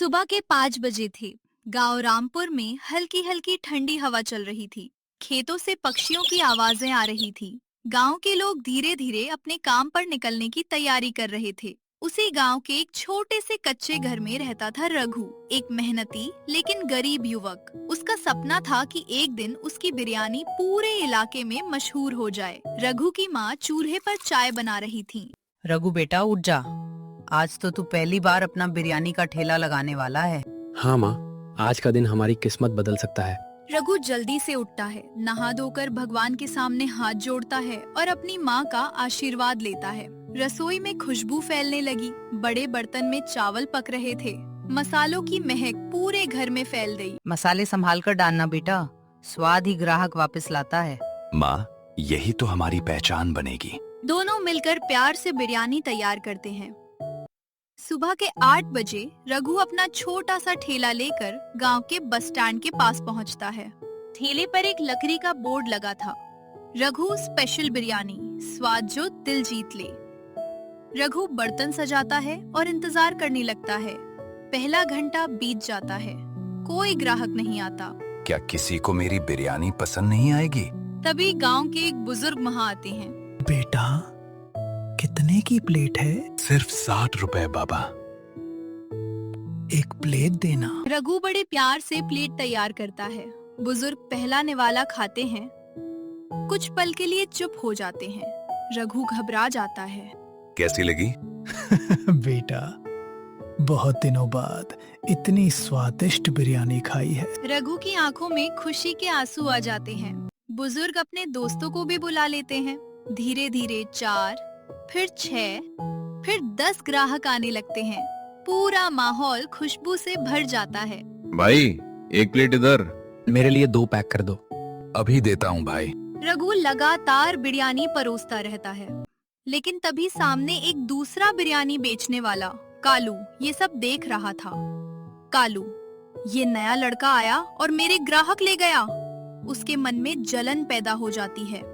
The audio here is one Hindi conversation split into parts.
सुबह के 5 बजे थे। गांव रामपुर में हल्की हल्की ठंडी हवा चल रही थी। खेतों से पक्षियों की आवाजें आ रही थी। गांव के लोग धीरे धीरे अपने काम पर निकलने की तैयारी कर रहे थे। उसी गांव के एक छोटे से कच्चे घर में रहता था रघु, एक मेहनती लेकिन गरीब युवक। उसका सपना था कि एक दिन उसकी बिरयानी पूरे इलाके में मशहूर हो जाए। रघु की माँ चूल्हे पर चाय बना रही थी। रघु बेटा उठ जा। आज तो तू पहली बार अपना बिरयानी का ठेला लगाने वाला है। हाँ माँ, आज का दिन हमारी किस्मत बदल सकता है। रघु जल्दी से उठता है, नहा धोकर भगवान के सामने हाथ जोड़ता है और अपनी माँ का आशीर्वाद लेता है। रसोई में खुशबू फैलने लगी। बड़े बर्तन में चावल पक रहे थे। मसालों की महक पूरे घर में फैल गई। मसाले संभाल कर डालना बेटा, स्वाद ही ग्राहक वापस लाता है। माँ, यही तो हमारी पहचान बनेगी। दोनों मिलकर प्यार से बिरयानी तैयार करते हैं। सुबह के 8 बजे रघु अपना छोटा सा ठेला लेकर गांव के बस स्टैंड के पास पहुंचता है। ठेले पर एक लकड़ी का बोर्ड लगा था, रघु स्पेशल बिरयानी, स्वाद जो दिल जीत ले। रघु बर्तन सजाता है और इंतजार करने लगता है। पहला घंटा बीत जाता है, कोई ग्राहक नहीं आता। क्या किसी को मेरी बिरयानी पसंद नहीं आएगी? तभी गांव के एक बुजुर्ग वहां आते हैं। बेटा, कितने की प्लेट है? सिर्फ 60 रुपए बाबा। एक प्लेट देना। रघु बड़े प्यार से प्लेट तैयार करता है। बुजुर्ग पहला निवाला खाते हैं, कुछ पल के लिए चुप हो जाते हैं। रघु घबरा जाता है। कैसी लगी? बेटा, बहुत दिनों बाद इतनी स्वादिष्ट बिरयानी खाई है। रघु की आंखों में खुशी के आंसू आ जाते हैं। बुजुर्ग अपने दोस्तों को भी बुला लेते हैं। धीरे धीरे 4, फिर 6, फिर 10 ग्राहक आने लगते हैं। पूरा माहौल खुशबू से भर जाता है। भाई, एक प्लेट इधर। मेरे लिए 2 पैक कर दो। अभी देता हूँ भाई। रघु लगातार बिरयानी परोसता रहता है, लेकिन तभी सामने एक दूसरा बिरयानी बेचने वाला कालू ये सब देख रहा था। कालू, ये नया लड़का आया और मेरे ग्राहक ले गया। उसके मन में जलन पैदा हो जाती है।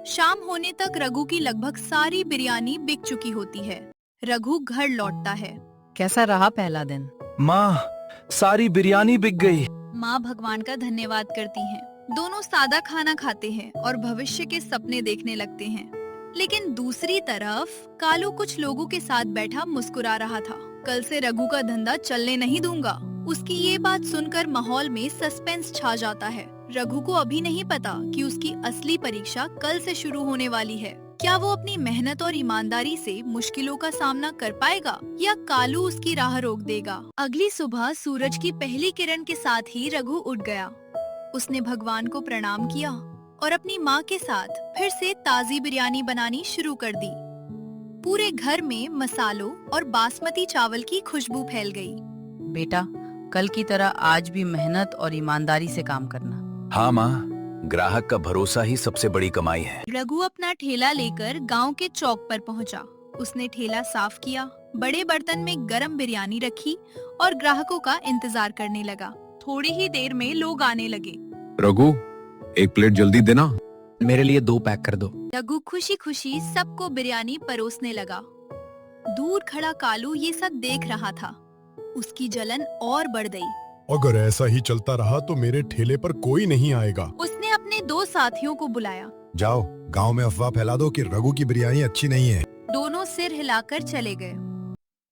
शाम होने तक रघु की लगभग सारी बिरयानी बिक चुकी होती है। रघु घर लौटता है। कैसा रहा पहला दिन? माँ, सारी बिरयानी बिक गई। माँ भगवान का धन्यवाद करती हैं। दोनों सादा खाना खाते हैं और भविष्य के सपने देखने लगते हैं। लेकिन दूसरी तरफ कालू कुछ लोगों के साथ बैठा मुस्कुरा रहा था। कल से रघु का धंधा चलने नहीं दूंगा। उसकी ये बात सुनकर माहौल में सस्पेंस छा जाता है। रघु को अभी नहीं पता कि उसकी असली परीक्षा कल से शुरू होने वाली है। क्या वो अपनी मेहनत और ईमानदारी से मुश्किलों का सामना कर पाएगा या कालू उसकी राह रोक देगा? अगली सुबह सूरज की पहली किरण के साथ ही रघु उठ गया। उसने भगवान को प्रणाम किया और अपनी माँ के साथ फिर से ताजी बिरयानी बनानी शुरू कर दी। पूरे घर में मसालों और बासमती चावल की खुशबू फैल गई। बेटा, कल की तरह आज भी मेहनत और ईमानदारी से काम करना। हाँ माँ, ग्राहक का भरोसा ही सबसे बड़ी कमाई है। रघु अपना ठेला लेकर गांव के चौक पर पहुंचा। उसने ठेला साफ किया, बड़े बर्तन में गरम बिरयानी रखी और ग्राहकों का इंतजार करने लगा। थोड़ी ही देर में लोग आने लगे। रघु, एक प्लेट जल्दी देना। मेरे लिए 2 पैक कर दो। रघु खुशी खुशी सबको बिरयानी परोसने लगा। दूर खड़ा कालू ये सब देख रहा था। उसकी जलन और बढ़ गई। अगर ऐसा ही चलता रहा तो मेरे ठेले पर कोई नहीं आएगा। उसने अपने 2 साथियों को बुलाया। जाओ, गांव में अफवाह फैला दो कि रघु की बिरयानी अच्छी नहीं है। दोनों सिर हिलाकर चले गए।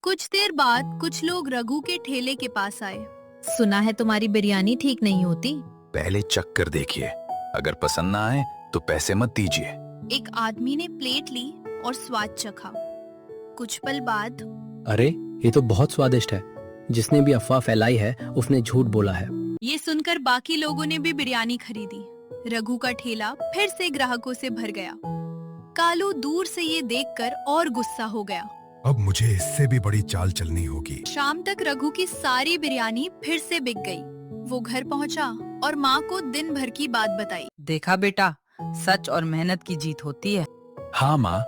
कुछ देर बाद कुछ लोग रघु के ठेले के पास आए। सुना है तुम्हारी बिरयानी ठीक नहीं होती। पहले चख कर देखिए, अगर पसंद ना आए तो पैसे मत दीजिए। एक आदमी ने प्लेट ली और स्वाद चखा। कुछ पल बाद, अरे, ये तो बहुत स्वादिष्ट है। जिसने भी अफवाह फैलाई है उसने झूठ बोला है। ये सुनकर बाकी लोगों ने भी बिरयानी खरीदी। रघु का ठेला फिर से ग्राहकों से भर गया। कालू दूर से ये देखकर और गुस्सा हो गया। अब मुझे इससे भी बड़ी चाल चलनी होगी। शाम तक रघु की सारी बिरयानी फिर से बिक गई। वो घर पहुंचा और माँ को दिन भर की बात बताई। देखा बेटा, सच और मेहनत की जीत होती है। हाँ माँ,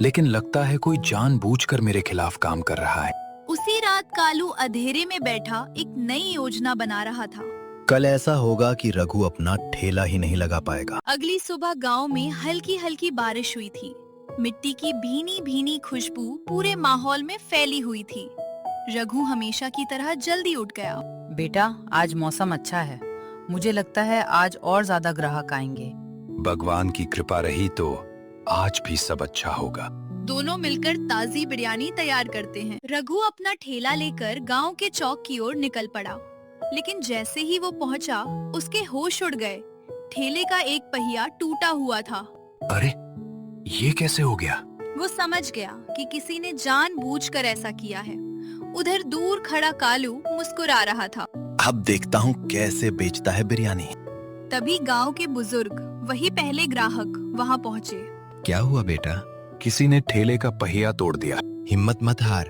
लेकिन लगता है कोई जानबूझकर मेरे खिलाफ काम कर रहा है। उसी रात कालू अंधेरे में बैठा एक नई योजना बना रहा था। कल ऐसा होगा कि रघु अपना ठेला ही नहीं लगा पाएगा। अगली सुबह गांव में हल्की हल्की बारिश हुई थी। मिट्टी की भीनी भीनी खुशबू पूरे माहौल में फैली हुई थी। रघु हमेशा की तरह जल्दी उठ गया। बेटा, आज मौसम अच्छा है। मुझे लगता है आज और ज्यादा ग्राहक आएंगे। भगवान की कृपा रही तो आज भी सब अच्छा होगा। दोनों मिलकर ताजी बिरयानी तैयार करते हैं। रघु अपना ठेला लेकर गांव के चौक की ओर निकल पड़ा, लेकिन जैसे ही वो पहुंचा, उसके होश उड़ गए। ठेले का एक पहिया टूटा हुआ था। अरे, ये कैसे हो गया? वो समझ गया कि किसी ने जानबूझकर ऐसा किया है। उधर दूर खड़ा कालू मुस्कुरा रहा था। अब देखता हूँ कैसे बेचता है बिरयानी। तभी गांव के बुजुर्ग, वही पहले ग्राहक, वहां पहुंचे। क्या हुआ बेटा? किसी ने ठेले का पहिया तोड़ दिया। हिम्मत मत हार,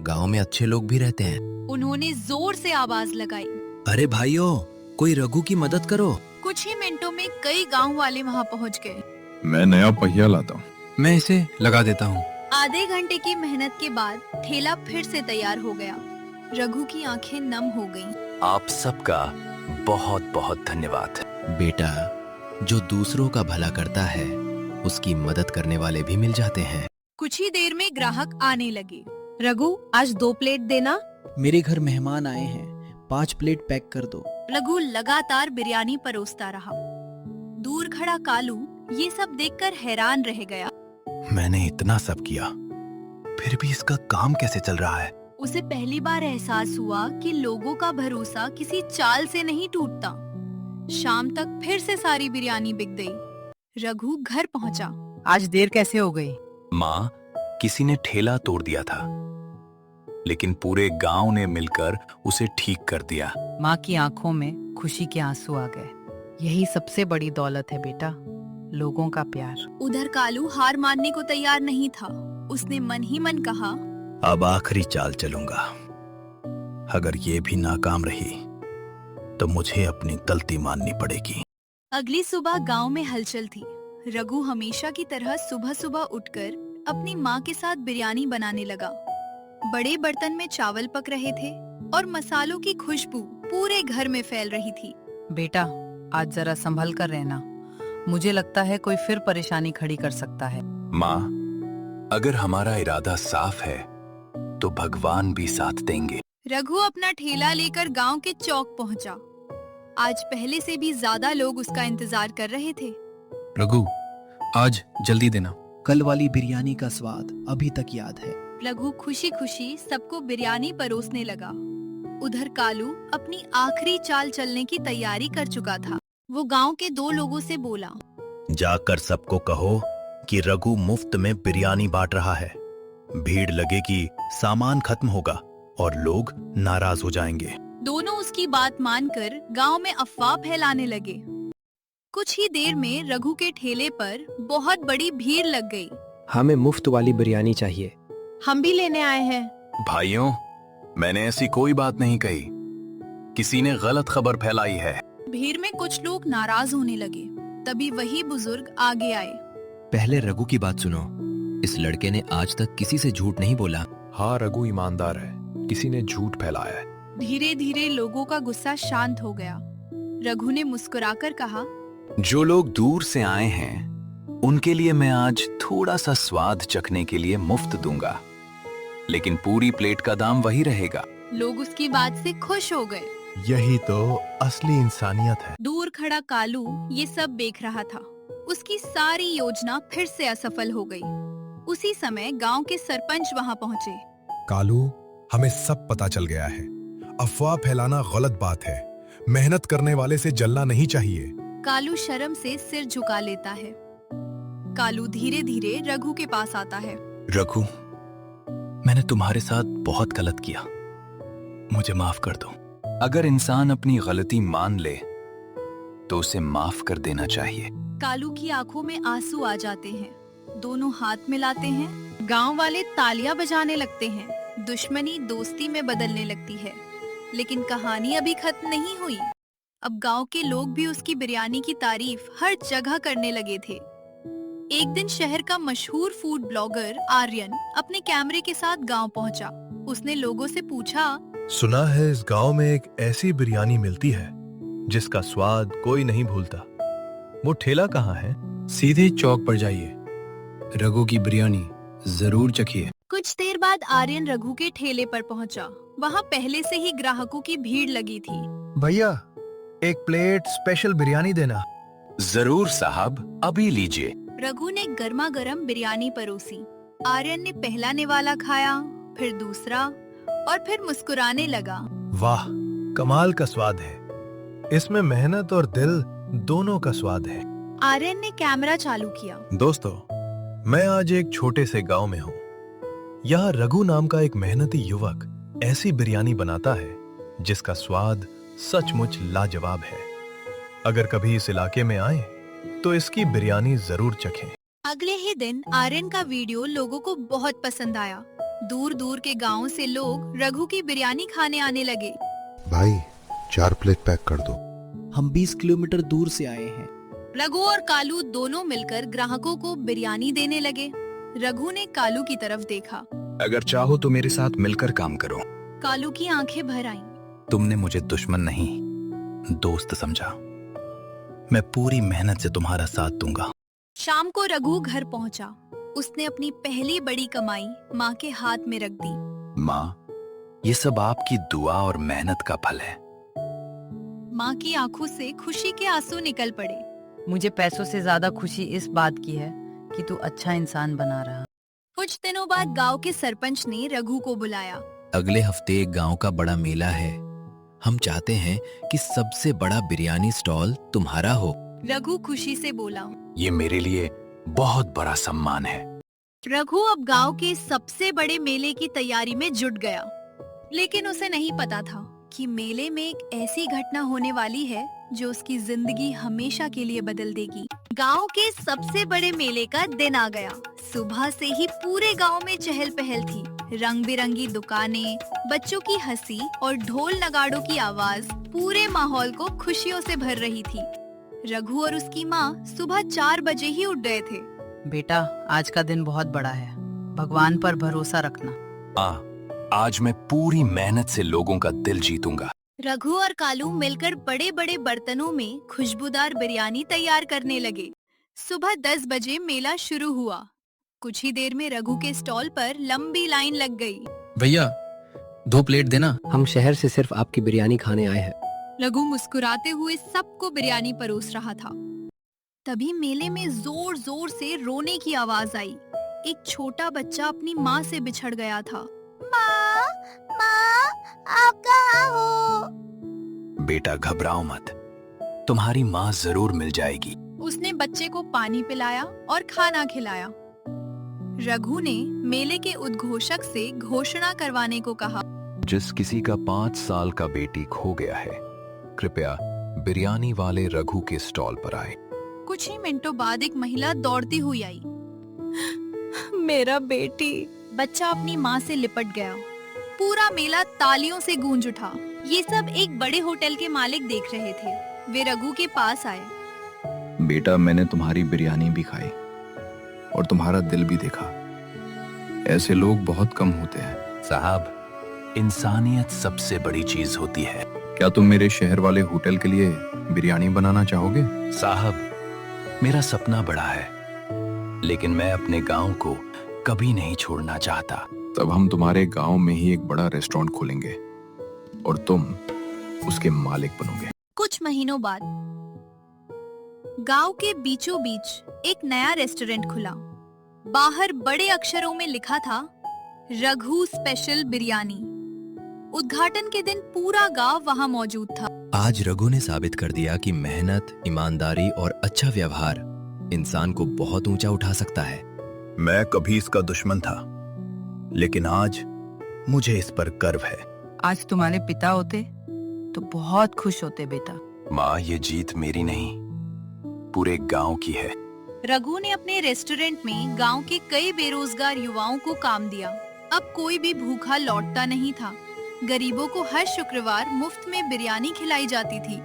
गांव में अच्छे लोग भी रहते हैं। उन्होंने जोर से आवाज लगाई। अरे भाइयों, कोई रघु की मदद करो। कुछ ही मिनटों में कई गांव वाले वहां पहुंच गए। मैं नया पहिया लाता हूँ। मैं इसे लगा देता हूँ। आधे घंटे की मेहनत के बाद ठेला फिर से तैयार हो गया। रघु की आंखें नम हो गईं। आप सबका बहुत बहुत धन्यवाद। बेटा, जो दूसरों का भला करता है उसकी मदद करने वाले भी मिल जाते हैं। कुछ ही देर में ग्राहक आने लगे। रघु, आज 2 प्लेट देना। मेरे घर मेहमान आए हैं, 5 प्लेट पैक कर दो। रघु लगातार बिरयानी परोसता रहा। दूर खड़ा कालू ये सब देखकर हैरान रह गया। मैंने इतना सब किया, फिर भी इसका काम कैसे चल रहा है? उसे पहली बार एहसास हुआ कि लोगों का भरोसा किसी चाल से नहीं टूटता। शाम तक फिर से सारी बिरयानी बिक गई। रघु घर पहुंचा। आज देर कैसे हो गई? माँ, किसी ने ठेला तोड़ दिया था, लेकिन पूरे गांव ने मिलकर उसे ठीक कर दिया। माँ की आंखों में खुशी के आंसू आ गए। यही सबसे बड़ी दौलत है बेटा, लोगों का प्यार। उधर कालू हार मानने को तैयार नहीं था। उसने मन ही मन कहा, अब आखिरी चाल चलूंगा। अगर ये भी नाकाम रही तो मुझे अपनी गलती माननी पड़ेगी। अगली सुबह गांव में हलचल थी। रघु हमेशा की तरह सुबह सुबह उठकर अपनी माँ के साथ बिरयानी बनाने लगा। बड़े बर्तन में चावल पक रहे थे और मसालों की खुशबू पूरे घर में फैल रही थी। बेटा, आज जरा संभल कर रहना। मुझे लगता है कोई फिर परेशानी खड़ी कर सकता है। माँ, अगर हमारा इरादा साफ है तो भगवान भी साथ देंगे। रघु अपना ठेला लेकर गांव के चौक पहुंचा। आज पहले से भी ज्यादा लोग उसका इंतजार कर रहे थे। रघु, आज जल्दी देना। कल वाली बिरयानी का स्वाद अभी तक याद है। रघु खुशी खुशी सबको बिरयानी परोसने लगा। उधर कालू अपनी आखिरी चाल चलने की तैयारी कर चुका था। वो गांव के 2 लोगों से बोला, जाकर सबको कहो कि रघु मुफ्त में बिरयानी बांट रहा है। भीड़ लगेगी, सामान खत्म होगा और लोग नाराज हो जाएंगे। दोनों उसकी बात मानकर गांव में अफवाह फैलाने लगे। कुछ ही देर में रघु के ठेले पर बहुत बड़ी भीड़ लग गई। हमें मुफ्त वाली बिरयानी चाहिए। हम भी लेने आए हैं। भाइयों, मैंने ऐसी कोई बात नहीं कही। किसी ने गलत खबर फैलाई है। भीड़ में कुछ लोग नाराज होने लगे। तभी वही बुजुर्ग आगे आए। पहले रघु की बात सुनो। इस लड़के ने आज तक किसी से झूठ नहीं बोला। हाँ, रघु ईमानदार है, किसी ने झूठ फैलाया है। धीरे धीरे लोगों का गुस्सा शांत हो गया। रघु ने मुस्कुराकर कहा, जो लोग दूर से आए हैं उनके लिए मैं आज थोड़ा सा स्वाद चखने के लिए मुफ्त दूंगा, लेकिन पूरी प्लेट का दाम वही रहेगा। लोग उसकी बात से खुश हो गए। यही तो असली इंसानियत है। दूर खड़ा कालू ये सब देख रहा था। उसकी सारी योजना फिर से असफल हो गई। उसी समय गांव के सरपंच वहां पहुंचे। कालू, हमें सब पता चल गया है। अफवाह फैलाना गलत बात है। मेहनत करने वाले से जलना नहीं चाहिए। कालू शर्म से सिर झुका लेता है। कालू धीरे धीरे रघु के पास आता है। रघु, मैंने तुम्हारे साथ बहुत गलत किया, मुझे माफ कर दो। अगर इंसान अपनी गलती मान ले तो उसे माफ कर देना चाहिए। कालू की आंखों में आंसू आ जाते हैं। दोनों हाथ मिलाते हैं। गांव वाले तालियां बजाने लगते हैं। दुश्मनी दोस्ती में बदलने लगती है। लेकिन कहानी अभी खत्म नहीं हुई। अब गांव के लोग भी उसकी बिरयानी की तारीफ हर जगह करने लगे थे। एक दिन शहर का मशहूर फूड ब्लॉगर आर्यन अपने कैमरे के साथ गांव पहुंचा। उसने लोगों से पूछा, सुना है इस गांव में एक ऐसी बिरयानी मिलती है जिसका स्वाद कोई नहीं भूलता। वो ठेला कहाँ है? सीधे चौक पर जाइए, रघु की बिरयानी जरूर चखिए। कुछ देर बाद आर्यन रघु के ठेले पर पहुंचा। वहां पहले से ही ग्राहकों की भीड़ लगी थी। भैया, एक प्लेट स्पेशल बिरयानी देना। जरूर साहब, अभी लीजिए। रघु ने गर्मा गर्म बिरयानी परोसी। आर्यन ने पहला निवाला खाया, फिर दूसरा, और फिर मुस्कुराने लगा। वाह, कमाल का स्वाद है। इसमें मेहनत और दिल दोनों का स्वाद है। आर्यन ने कैमरा चालू किया। दोस्तों, मैं आज एक छोटे से गांव में हूँ। यहाँ रघु नाम का एक मेहनती युवक ऐसी बिरयानी बनाता है जिसका स्वाद सचमुच लाजवाब है। अगर कभी इस इलाके में आए तो इसकी बिरयानी जरूर चखें। अगले ही दिन आर्यन का वीडियो लोगों को बहुत पसंद आया। दूर दूर के गांवों से लोग रघु की बिरयानी खाने आने लगे। भाई, 4 प्लेट पैक कर दो। हम 20 किलोमीटर दूर से आए हैं। रघु और कालू दोनों मिलकर ग्राहकों को बिरयानी देने लगे। रघु ने कालू की तरफ देखा। अगर चाहो तो मेरे साथ मिलकर काम करो। कालू की आंखें भर आईं। तुमने मुझे दुश्मन नहीं, दोस्त समझा। मैं पूरी मेहनत से तुम्हारा साथ दूंगा। शाम को रघु घर पहुंचा। उसने अपनी पहली बड़ी कमाई माँ के हाथ में रख दी। माँ, ये सब आपकी दुआ और मेहनत का फल है। माँ की आंखों से खुशी के आंसू निकल पड़े। मुझे पैसों से ज्यादा खुशी इस बात की है कि तू अच्छा इंसान बना रहा। कुछ दिनों बाद गांव के सरपंच ने रघु को बुलाया। अगले हफ्ते एक गांव का बड़ा मेला है। हम चाहते हैं कि सबसे बड़ा बिरयानी स्टॉल तुम्हारा हो। रघु खुशी से बोला। ये मेरे लिए बहुत बड़ा सम्मान है। रघु अब गांव के सबसे बड़े मेले की तैयारी में जुट गया। लेकिन उसे नहीं पता था कि मेले में एक ऐसी घटना होने वाली है जो उसकी जिंदगी हमेशा के लिए बदल देगी। गांव के सबसे बड़े मेले का दिन आ गया। सुबह से ही पूरे गांव में चहल पहल थी। रंग बिरंगी दुकानें, बच्चों की हंसी और ढोल नगाड़ों की आवाज पूरे माहौल को खुशियों से भर रही थी। रघु और उसकी माँ सुबह 4 बजे ही उठ गए थे। बेटा, आज का दिन बहुत बड़ा है। भगवान पर भरोसा रखना। आज मैं पूरी मेहनत से लोगों का दिल जीतूंगा। रघु और कालू मिलकर बड़े बड़े बर्तनों में खुशबूदार बिरयानी तैयार करने लगे। सुबह 10 बजे मेला शुरू हुआ। कुछ ही देर में रघु के स्टॉल पर लंबी लाइन लग गई। भैया, 2 प्लेट देना। हम शहर से सिर्फ आपकी बिरयानी खाने आए हैं। रघु मुस्कुराते हुए सबको बिरयानी परोस रहा था। तभी मेले में जोर जोर से रोने की आवाज आई। एक छोटा बच्चा अपनी माँ से बिछड़ गया था। माँ, माँ, आप कहाँ हो? बेटा, घबराओ मत, तुम्हारी माँ जरूर मिल जाएगी। उसने बच्चे को पानी पिलाया और खाना खिलाया। रघु ने मेले के उद्घोषक से घोषणा करवाने को कहा। जिस किसी का 5 साल का बेटी खो गया है, कृपया बिरयानी वाले रघु के स्टॉल पर आए। कुछ ही मिनटों बाद एक महिला दौड़ती हुई आई। मेरा बेटी। बच्चा अपनी माँ से लिपट गया। पूरा मेला तालियों से गूंज उठा। ये सब एक बड़े होटल के मालिक देख रहे थे। वे रघु के पास आए। बेटा, मैंने तुम्हारी बिरयानी भी खाई और तुम्हारा दिल भी देखा। ऐसे लोग बहुत कम होते हैं। साहब, इंसानियत सबसे बड़ी चीज होती है। क्या तुम मेरे शहर वाले होटल के लिए बिरयानी बनाना चाहोगे? साहब, मेरा सपना बड़ा है, लेकिन मैं अपने गांव को कभी नहीं छोड़ना चाहता। तब हम तुम्हारे गांव में ही एक बड़ा रेस्टोरेंट खोलेंगे और तुम उसके मालिक बनोगे। कुछ महीनों बाद गांव के बीचों बीच एक नया रेस्टोरेंट खुला। बाहर बड़े अक्षरों में लिखा था, रघु स्पेशल बिरयानी। उद्घाटन के दिन पूरा गांव वहां मौजूद था। आज रघु ने साबित कर दिया कि मेहनत, ईमानदारी और अच्छा व्यवहार इंसान को बहुत ऊंचा उठा सकता है। मैं कभी इसका दुश्मन था, लेकिन आज मुझे इस पर गर्व है। आज तुम्हारे पिता होते तो बहुत खुश होते बेटा। माँ, ये जीत मेरी नहीं, पूरे गांव की है। रघु ने अपने रेस्टोरेंट में गांव के कई बेरोजगार युवाओं को काम दिया। अब कोई भी भूखा लौटता नहीं था। गरीबों को हर शुक्रवार मुफ्त में बिरयानी खिलाई जाती थी।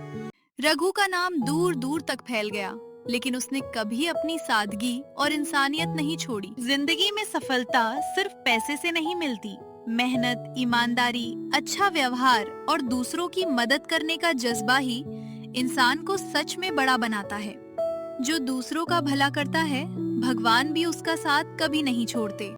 रघु का नाम दूर दूर तक फैल गया, लेकिन उसने कभी अपनी सादगी और इंसानियत नहीं छोड़ी। जिंदगी में सफलता सिर्फ पैसे से नहीं मिलती। मेहनत, ईमानदारी, अच्छा व्यवहार और दूसरों की मदद करने का जज्बा ही इंसान को सच में बड़ा बनाता है। जो दूसरों का भला करता है, भगवान भी उसका साथ कभी नहीं छोड़ते।